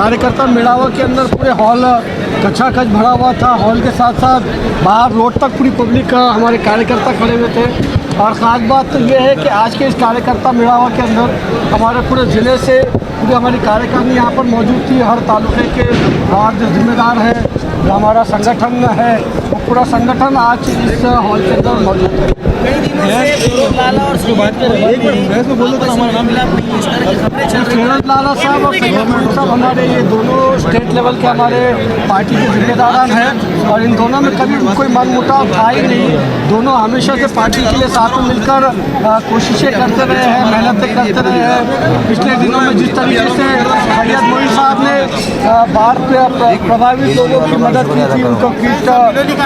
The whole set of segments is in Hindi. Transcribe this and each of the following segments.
कार्यकर्ता मेड़ावा के अंदर पूरे हॉल खचाखच भरा हुआ था। हॉल के साथ साथ बाहर रोड तक पूरी पब्लिक का हमारे कार्यकर्ता खड़े हुए थे। और ख़ास बात तो ये है कि आज के इस कार्यकर्ता मेड़ावा के अंदर हमारे पूरे ज़िले से पूरी हमारी कार्यकारिणी यहाँ पर मौजूद थी। हर तालुके के और जो जिम्मेदार है, जो हमारा संगठन है, वो पूरा संगठन आज इस हॉल के अंदर मौजूद है। फेरोज लाला साहब और सैयद मोइन साहब हमारे ये दोनों स्टेट लेवल के हमारे पार्टी के जिम्मेदार हैं और इन दोनों में कभी कोई मनमुटाव था ही नहीं। दोनों हमेशा से पार्टी के लिए साथ में मिलकर कोशिशें करते रहे हैं, मेहनतें करते रहे हैं। पिछले दिनों में जिस तरीके से सैयद मोइन साहब ने बाढ़ प्रभावित लोगों की मदद की थी, उनको किट,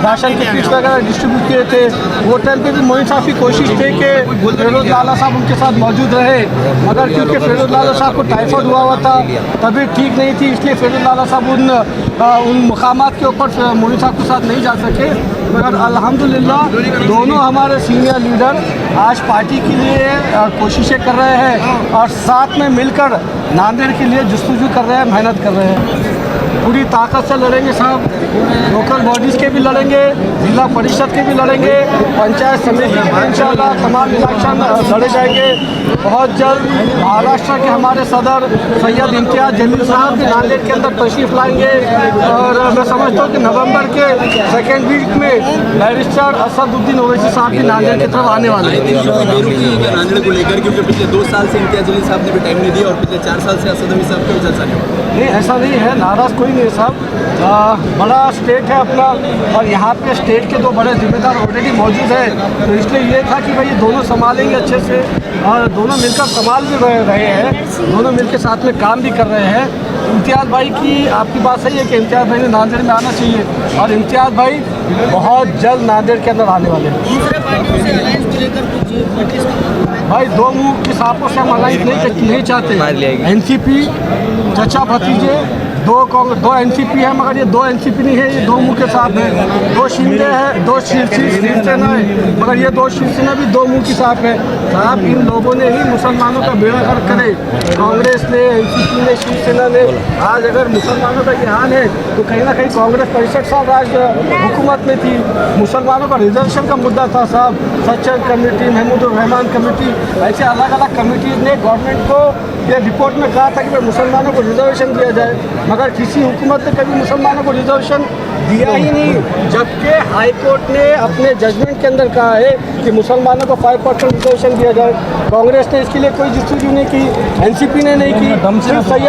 राशन के किट्स वगैरह डिस्ट्रीब्यूट किए थे, वो टाइम पे भी मोइन साहब की कोशिश थी कि फेरोज लाला साहब उनके साथ मौजूद रहे। मगर क्योंकि फेरोज लाला साहब को टाइफाइड हुआ था, तबीयत ठीक नहीं थी, इसलिए फेरोज लाला साहब उन मुकामात के ऊपर मोइन साहब के साथ नहीं जा सके। मगर अल्हम्दुलिल्लाह दोनों हमारे सीनियर लीडर आज पार्टी के लिए कोशिशें कर रहे हैं और साथ में मिलकर नांदेड़ के लिए जस्तुजू कर रहे हैं, मेहनत कर रहे हैं। पूरी ताकत से लड़ेंगे साहब, लोकल बॉडीज़ के भी लड़ेंगे, जिला परिषद के भी लड़ेंगे, पंचायत समिति के इंशाल्लाह तमाम इलेक्शन लड़े जाएंगे। बहुत जल्द महाराष्ट्र के हमारे सदर सैयद इम्तियाज़ जलील साहब भी नांदेड़ के अंदर तशरीफ़ लाएंगे और मैं समझता हूँ कि नवंबर के सेकेंड वीक में बैरिस्टर असदुद्दीन ओवैसी साहब भी नांदेड़ की तरफ आने वाले हैं। नांदेड़ को लेकर क्योंकि पिछले 2 साल से इम्तियाज़ जलील साहब ने भी टाइम नहीं दिया और पिछले 4 साल से असद अली साहब की चर्चा नहीं। ऐसा नहीं है, नाराज़ कोई नहीं है साहब। बड़ा स्टेट है अपना और यहाँ पे स्टेट के 2 बड़े जिम्मेदार ऑलरेडी मौजूद है, तो इसलिए ये था कि भाई ये दोनों संभालेंगे अच्छे से और दोनों मिलकर संभाल भी रहे हैं, दोनों मिलकर साथ में काम भी कर रहे हैं। इम्तियाज़ भाई की आपकी बात सही है कि इम्तियाज़ भाई ने नांदेड़ में आना चाहिए और इम्तियाज़ भाई बहुत जल्द नांदेड़ के अंदर आने वाले हैं। भाई 2 मुंह के सांपों से हम अलाइंस नहीं चाहते। एनसीपी चचा भतीजे 2 एनसीपी है, मगर ये 2 एनसीपी नहीं है, ये 2 मुंह के साथ है। 2 शिंदे है, 2 शिवसेना है, मगर ये 2 शिवसेना भी 2 मुंह के साथ है साहब। इन लोगों ने ही मुसलमानों का बेड़ा गर्क करे, कांग्रेस ने, एनसीपी ने, शिवसेना ने। आज अगर मुसलमानों का ये हाल है तो कहीं ना कहीं कांग्रेस 65 साल राज हुकूमत में थी। मुसलमानों का रिजर्वेशन का मुद्दा था साहब। सच्चर कमेटी, महमूदुर रहमान कमेटी, ऐसे अलग अलग कमेटीज ने गवर्नमेंट को ये रिपोर्ट में कहा था कि मुसलमानों को रिजर्वेशन दिया जाए, मगर किसी हुकूमत ने कभी मुसलमानों को रिजर्वेशन दिया ही नहीं। जबकि हाई कोर्ट ने अपने जजमेंट के अंदर कहा है कि मुसलमानों को 5% रिजर्वेशन दिया जाए। कांग्रेस ने इसके लिए कोई जस्तुजू नहीं की, एनसीपी ने नहीं की। सैयद